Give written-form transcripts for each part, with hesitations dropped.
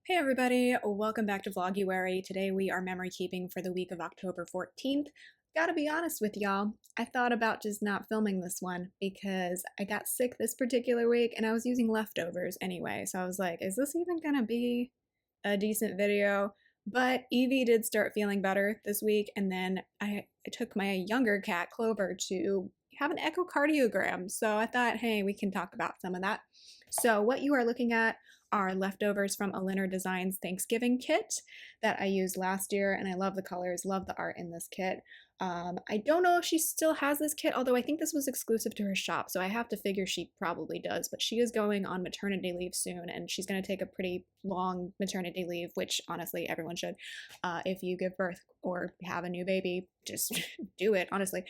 Hey everybody, welcome back to VLOGUARY. Today we are memory keeping for the week of October 14th. Gotta be honest with y'all, I thought about just not filming this one because I got sick this particular week and I was using leftovers anyway. So I was like, is this even gonna be a decent video? But Evie did start feeling better this week, and then I took my younger cat, Clover, to have an echocardiogram. So I thought, hey, we can talk about some of that. So what you are looking at are leftovers from a Lynner Designs Thanksgiving kit that I used last year, and I love the colors, love the art in this kit. I don't know if she still has this kit, although I think this was exclusive to her shop, so I have to figure she probably does, but she is going on maternity leave soon, and she's going to take a pretty long maternity leave, which honestly everyone should. If you give birth or have a new baby, just do it, honestly.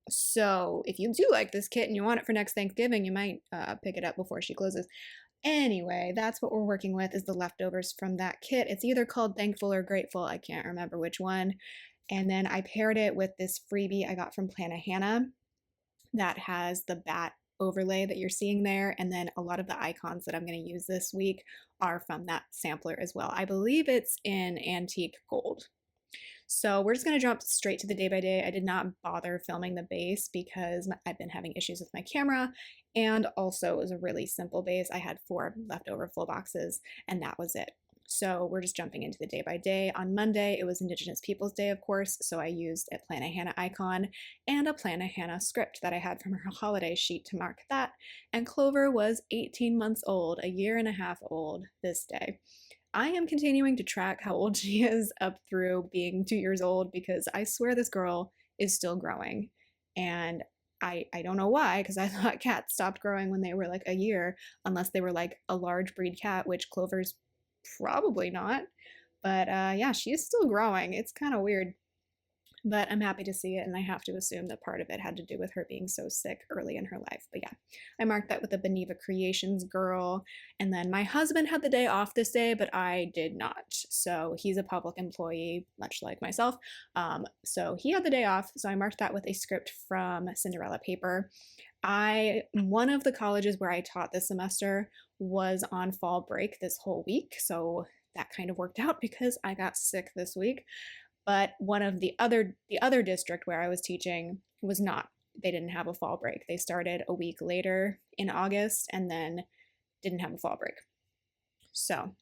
So if you do like this kit and you want it for next Thanksgiving, you might pick it up before she closes. Anyway, that's what we're working with, is the leftovers from that kit. It's either called Thankful or Grateful. I can't remember which one. And then I paired it with this freebie I got from Hannah that has the bat overlay that you're seeing there. And then a lot of the icons that I'm going to use this week are from that sampler as well. I believe it's in antique gold. So we're just going to jump straight to the day by day. I did not bother filming the base because I've been having issues with my camera, and also it was a really simple base. I had 4 leftover full boxes and that was it. So we're just jumping into the day by day. On Monday, it was Indigenous Peoples Day, of course, so I used a Hannah icon and a Hannah script that I had from her holiday sheet to mark that. And Clover was 18 months old, a year and a half old this day. I am continuing to track how old she is up through being 2 years old, because I swear this girl is still growing. And I don't know why, because I thought cats stopped growing when they were like a year, unless they were like a large breed cat, which Clover's probably not. But yeah, she is still growing. It's kind of weird. But I'm happy to see it, and I have to assume that part of it had to do with her being so sick early in her life. But yeah, I marked that with a Beneva Creations girl. And then my husband had the day off this day, but I did not. So he's a public employee, much like myself. So he had the day off, so I marked that with a script from Cinderella paper. One of the colleges where I taught this semester was on fall break this whole week, so that kind of worked out because I got sick this week. But one of the other district where I was teaching was not. They didn't have a fall break. They started a week later in August and then didn't have a fall break. So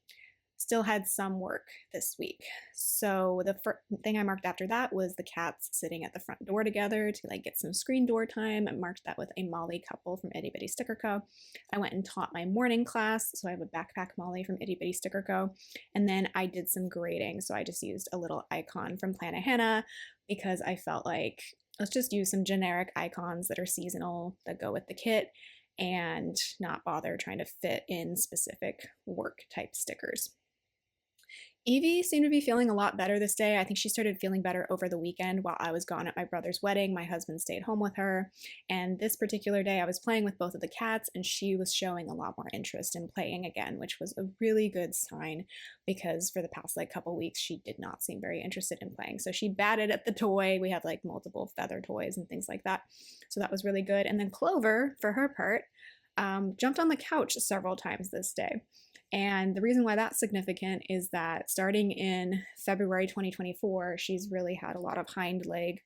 still had some work this week. So the first thing I marked after that was the cats sitting at the front door together to like get some screen door time. I marked that with a Molly couple from Itty Bitty Sticker Co. I went and taught my morning class, so I have a backpack Molly from Itty Bitty Sticker Co. And then I did some grading, so I just used a little icon from Hannah because I felt like let's just use some generic icons that are seasonal that go with the kit and not bother trying to fit in specific work type stickers. Evie seemed to be feeling a lot better this day. I think she started feeling better over the weekend while I was gone at my brother's wedding. My husband stayed home with her. And this particular day, I was playing with both of the cats, and she was showing a lot more interest in playing again, which was a really good sign because for the past like couple weeks, she did not seem very interested in playing. So she batted at the toy. We have like multiple feather toys and things like that. So that was really good. And then Clover, for her part, jumped on the couch several times this day. And the reason why that's significant is that starting in February 2024, she's really had a lot of hind leg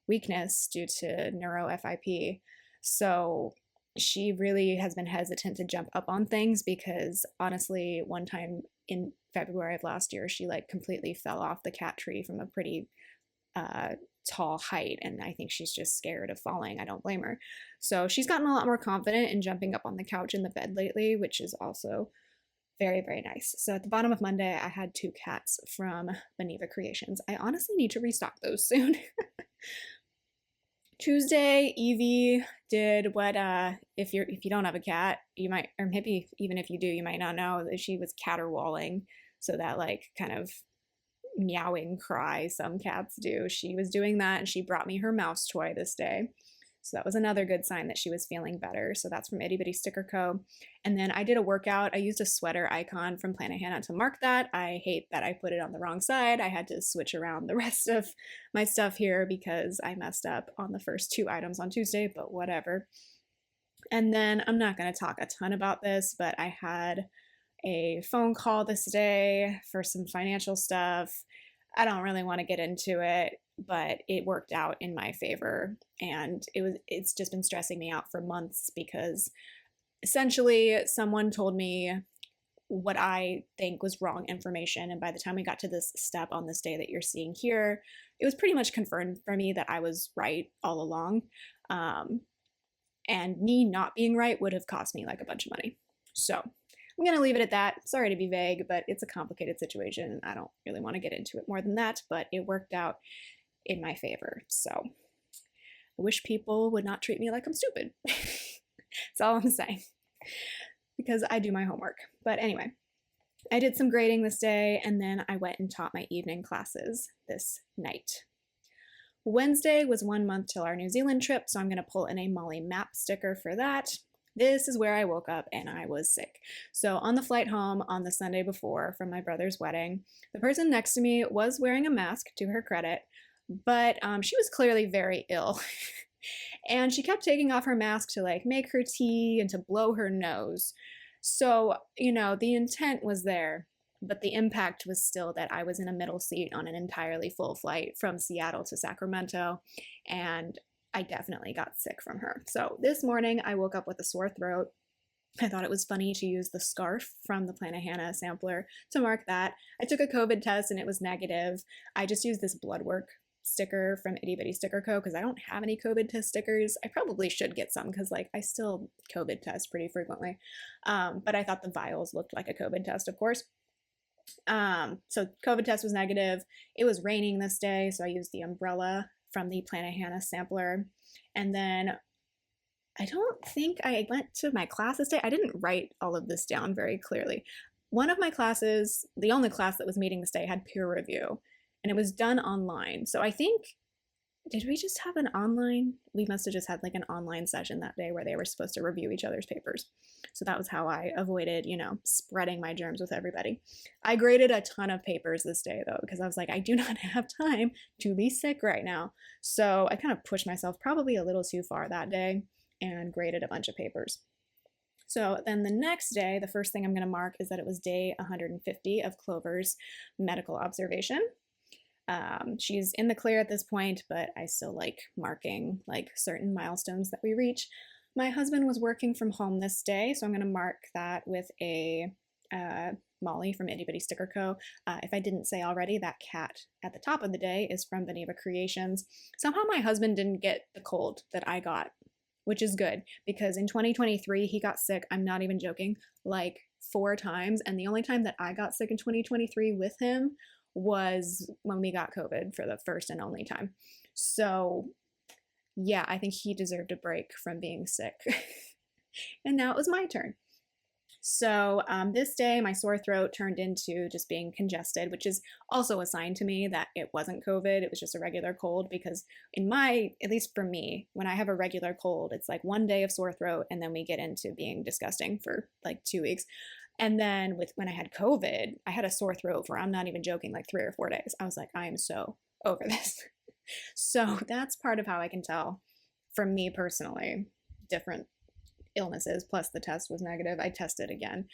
weakness due to neuro-FIP. So she really has been hesitant to jump up on things because honestly, one time in February of last year, she like completely fell off the cat tree from a pretty tall height, and I think she's just scared of falling. I don't blame her. So she's gotten a lot more confident in jumping up on the couch in the bed lately, which is also very, very nice. So at the bottom of Monday, I had 2 cats from Beneva Creations. I honestly need to restock those soon. Tuesday, Evie did what if you don't have a cat, you might, or maybe even if you do, you might not know that she was caterwauling. So that like kind of meowing cry some cats do. She was doing that, and she brought me her mouse toy this day. So that was another good sign that she was feeling better. So that's from Itty Bitty Sticker Co. And then I did a workout. I used a sweater icon from Hannah to mark that. I hate that I put it on the wrong side. I had to switch around the rest of my stuff here because I messed up on the first 2 items on Tuesday, but whatever. And then I'm not going to talk a ton about this, but I had a phone call this day for some financial stuff. I don't really want to get into it, but it worked out in my favor, and it's just been stressing me out for months because essentially someone told me what I think was wrong information, and by the time we got to this step on this day that you're seeing here, it was pretty much confirmed for me that I was right all along. And me not being right would have cost me like a bunch of money. So I'm going to leave it at that. Sorry to be vague, but it's a complicated situation. I don't really want to get into it more than that, but it worked out in my favor. So I wish people would not treat me like I'm stupid. That's all I'm saying, because I do my homework. But anyway, I did some grading this day, and then I went and taught my evening classes this night. Wednesday was 1 month till our New Zealand trip, so I'm going to pull in a Molly map sticker for that. This is where I woke up and I was sick. So on the flight home on the Sunday before from my brother's wedding, the person next to me was wearing a mask, to her credit, but she was clearly very ill. And she kept taking off her mask to like make her tea and to blow her nose. So, the intent was there, but the impact was still that I was in a middle seat on an entirely full flight from Seattle to Sacramento, and I definitely got sick from her. So this morning I woke up with a sore throat. I thought it was funny to use the scarf from the Planet Hannah sampler to mark that. I took a COVID test and it was negative. I just used this blood work sticker from Itty Bitty Sticker Co. because I don't have any COVID test stickers. I probably should get some because I still COVID test pretty frequently. But I thought the vials looked like a COVID test, of course. So COVID test was negative. It was raining this day, so I used the umbrella from the Planet Hannah sampler. And then I don't think I went to my class this day. I didn't write all of this down very clearly. One of my classes, the only class that was meeting this day, had peer review, and it was done online. So I think, did we just have an online? We must have just had like an online session that day where they were supposed to review each other's papers. So that was how I avoided, spreading my germs with everybody. I graded a ton of papers this day though, because I was like, I do not have time to be sick right now. So I kind of pushed myself probably a little too far that day and graded a bunch of papers. So then the next day, the first thing I'm going to mark is that it was day 150 of Clover's medical observation. She's in the clear at this point, but I still like marking like certain milestones that we reach. My husband was working from home this day, so I'm going to mark that with a Molly from Itty Bitty Sticker Co. If I didn't say already, that cat at the top of the day is from Beneva Creations. Somehow my husband didn't get the cold that I got, which is good, because in 2023 he got sick, I'm not even joking, like 4 times, and the only time that I got sick in 2023 with him was when we got COVID for the first and only time. So yeah, I think he deserved a break from being sick. And now it was my turn. So this day my sore throat turned into just being congested, which is also a sign to me that it wasn't COVID, it was just a regular cold, because at least for me, when I have a regular cold, it's like 1 day of sore throat and then we get into being disgusting for like 2 weeks. And then when I had COVID, I had a sore throat for, I'm not even joking, like 3 or 4 days. I was like, I am so over this. So that's part of how I can tell, from me personally, different illnesses, plus the test was negative. I tested again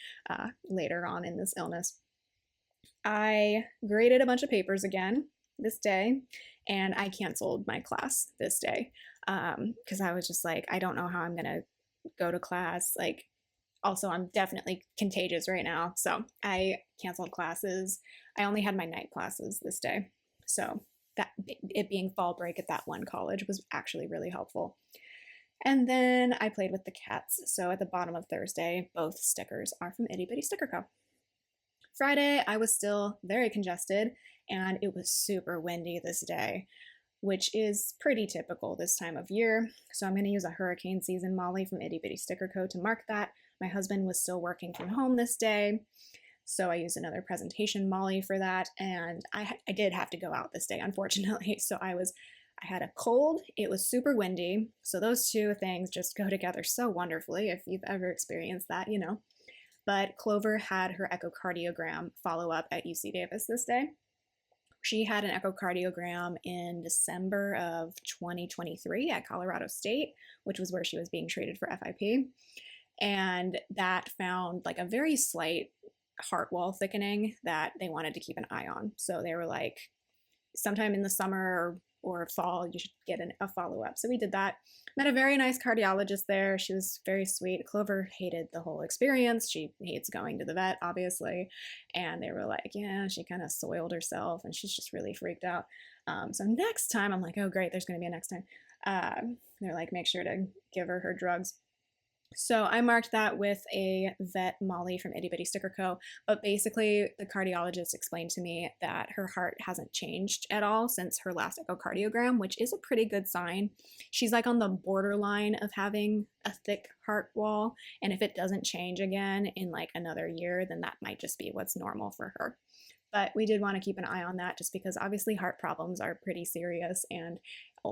later on in this illness. I graded a bunch of papers again this day, and I canceled my class this day because I was just like, I don't know how I'm gonna go to class. Like, also, I'm definitely contagious right now, so I canceled classes. I only had my night classes this day, so that it being fall break at that one college was actually really helpful. And then I played with the cats. So at the bottom of Thursday, both stickers are from Itty Bitty Sticker Co. Friday, I was still very congested, and it was super windy this day, which is pretty typical this time of year. So I'm going to use a hurricane season Molly from Itty Bitty Sticker Co. to mark that. My husband was still working from home this day, so I used another presentation Molly for that, and I did have to go out this day, unfortunately. So I had a cold, it was super windy, so those two things just go together so wonderfully if you've ever experienced that, But Clover had her echocardiogram follow-up at UC Davis this day. She had an echocardiogram in December of 2023 at Colorado State, which was where she was being treated for FIP. And that found like a very slight heart wall thickening that they wanted to keep an eye on. So they were like, sometime in the summer or fall, you should get a follow-up. So we did that. Met a very nice cardiologist there. She was very sweet. Clover hated the whole experience. She hates going to the vet, obviously. And they were like, yeah, she kind of soiled herself and she's just really freaked out. So next time, I'm like, oh, great, there's going to be a next time. They're like, make sure to give her drugs. So I marked that with a vet Molly from Itty Bitty Sticker Co. But basically, the cardiologist explained to me that her heart hasn't changed at all since her last echocardiogram, which is a pretty good sign. She's like on the borderline of having a thick heart wall. And if it doesn't change again in like another year, then that might just be what's normal for her. But we did want to keep an eye on that just because obviously heart problems are pretty serious and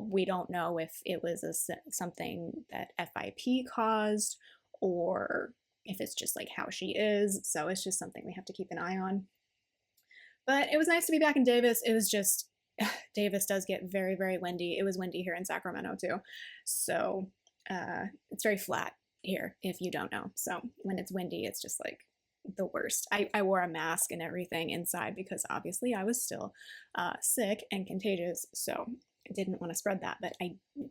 we don't know if it was something that FIP caused or if it's just like how she is. So it's just something we have to keep an eye on. But it was nice to be back in Davis. It was just, Davis does get very, very windy. It was windy here in Sacramento too. So it's very flat here if you don't know. So when it's windy, it's just like the worst. I wore a mask and everything inside because obviously I was still sick and contagious, so I didn't want to spread that. But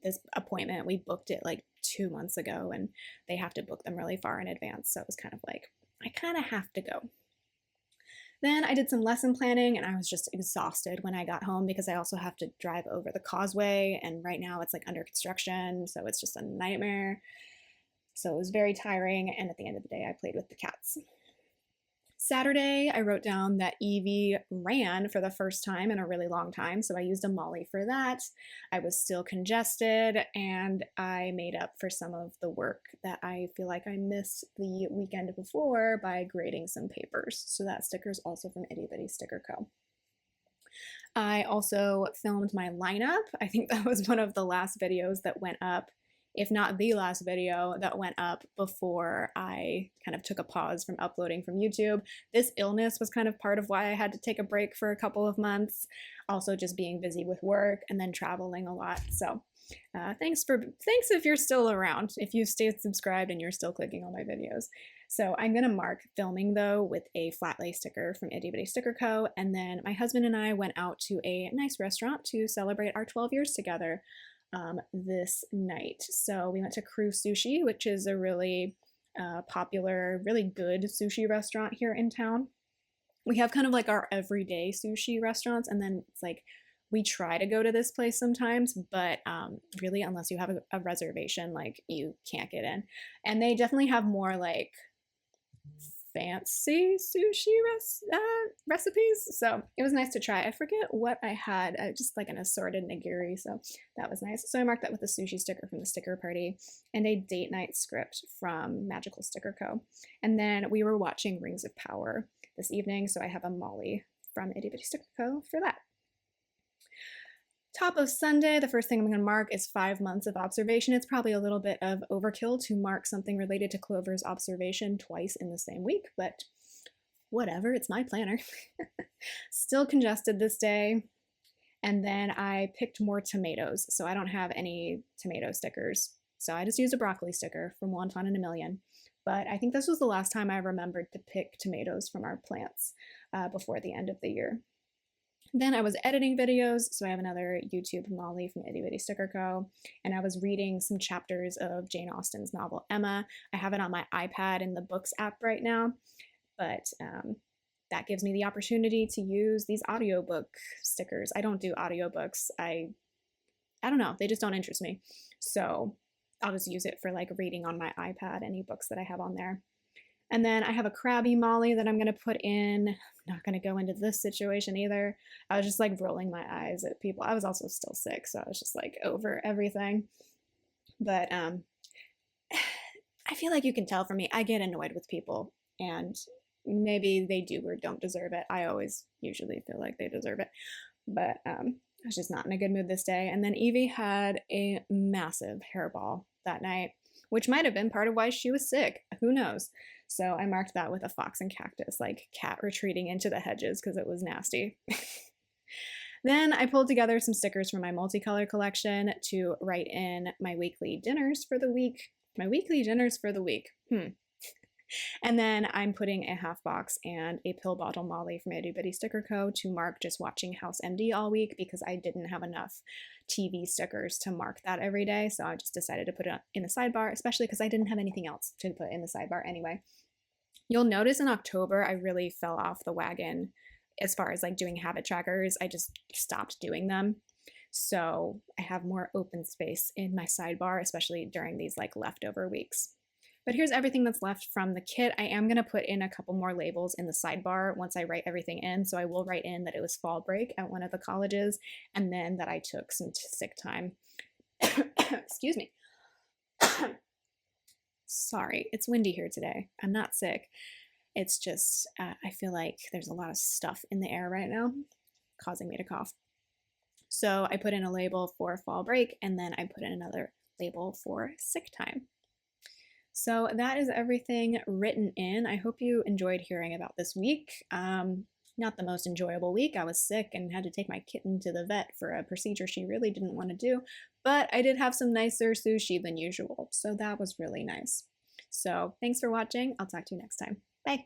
this appointment, we booked it like 2 months ago and they have to book them really far in advance, so it was kind of like, I kind of have to go. Then I did some lesson planning and I was just exhausted when I got home because I also have to drive over the causeway and right now it's like under construction, so it's just a nightmare. So it was very tiring, and at the end of the day I played with the cats. Saturday, I wrote down that Evie ran for the first time in a really long time, so I used a Molly for that. I was still congested, and I made up for some of the work that I feel like I missed the weekend before by grading some papers. So that sticker is also from Itty Bitty Sticker Co. I also filmed my lineup. I think that was one of the last videos that went up, if not the last video that went up before I kind of took a pause from uploading from YouTube. This illness was kind of part of why I had to take a break for a couple of months. Also just being busy with work and then traveling a lot. So thanks if you're still around, if you stayed subscribed and you're still clicking on my videos. So I'm gonna mark filming though with a flat lay sticker from Itty Bitty Sticker Co. And then my husband and I went out to a nice restaurant to celebrate our 12 years together this night. So we went to Crew Sushi, which is a really popular, really good sushi restaurant here in town. We have kind of like our everyday sushi restaurants, and then it's like we try to go to this place sometimes, but really unless you have a reservation, like you can't get in. And they definitely have more like fancy sushi recipes, so it was nice to try. I forget what I had, just like an assorted nigiri, so that was nice. So I marked that with a sushi sticker from the sticker party and a date night script from Magical Sticker Co. And then we were watching Rings of Power this evening, so I have a Molly from Itty Bitty Sticker Co. for that. Top of Sunday, the first thing I'm going to mark is 5 months of observation. It's probably a little bit of overkill to mark something related to Clover's observation twice in the same week, but whatever, it's my planner. Still congested this day. And then I picked more tomatoes, so I don't have any tomato stickers. So I just used a broccoli sticker from Wonton in a Million. But I think this was the last time I remembered to pick tomatoes from our plants before the end of the year. Then I was editing videos, so I have another YouTube Molly from Itty Bitty Sticker Co. And I was reading some chapters of Jane Austen's novel Emma. I have it on my iPad in the Books app right now, but that gives me the opportunity to use these audiobook stickers. I don't do audiobooks. I don't know, they just don't interest me. So I'll just use it for like reading on my iPad, any books that I have on there. And then I have a Krabby Molly that I'm going to put in. I'm not going to go into this situation either. I was just like rolling my eyes at people. I was also still sick, so I was just like over everything. But I feel like you can tell from me, I get annoyed with people, and maybe they do or don't deserve it. I always usually feel like they deserve it. But I was just not in a good mood this day. And then Evie had a massive hairball that night, which might have been part of why she was sick. Who knows? So I marked that with a fox and cactus, like cat retreating into the hedges because it was nasty. Then I pulled together some stickers from my multicolor collection to write in my weekly dinners for the week. My weekly dinners for the week. And then I'm putting a half box and a pill bottle Molly from Itty Bitty Sticker Co. to mark just watching House MD all week because I didn't have enough TV stickers to mark that every day. So I just decided to put it in the sidebar, especially because I didn't have anything else to put in the sidebar anyway. You'll notice in October, I really fell off the wagon as far as like doing habit trackers. I just stopped doing them. So I have more open space in my sidebar, especially during these like leftover weeks. But here's everything that's left from the kit. I am going to put in a couple more labels in the sidebar once I write everything in. So I will write in that it was fall break at one of the colleges and then that I took some sick time. Excuse me. Sorry, it's windy here today. I'm not sick. It's just, I feel like there's a lot of stuff in the air right now causing me to cough. So I put in a label for fall break and then I put in another label for sick time. So that is everything written in. I hope you enjoyed hearing about this week. Not the most enjoyable week. I was sick and had to take my kitten to the vet for a procedure she really didn't want to do, but I did have some nicer sushi than usual, so that was really nice. So thanks for watching. I'll talk to you next time. Bye.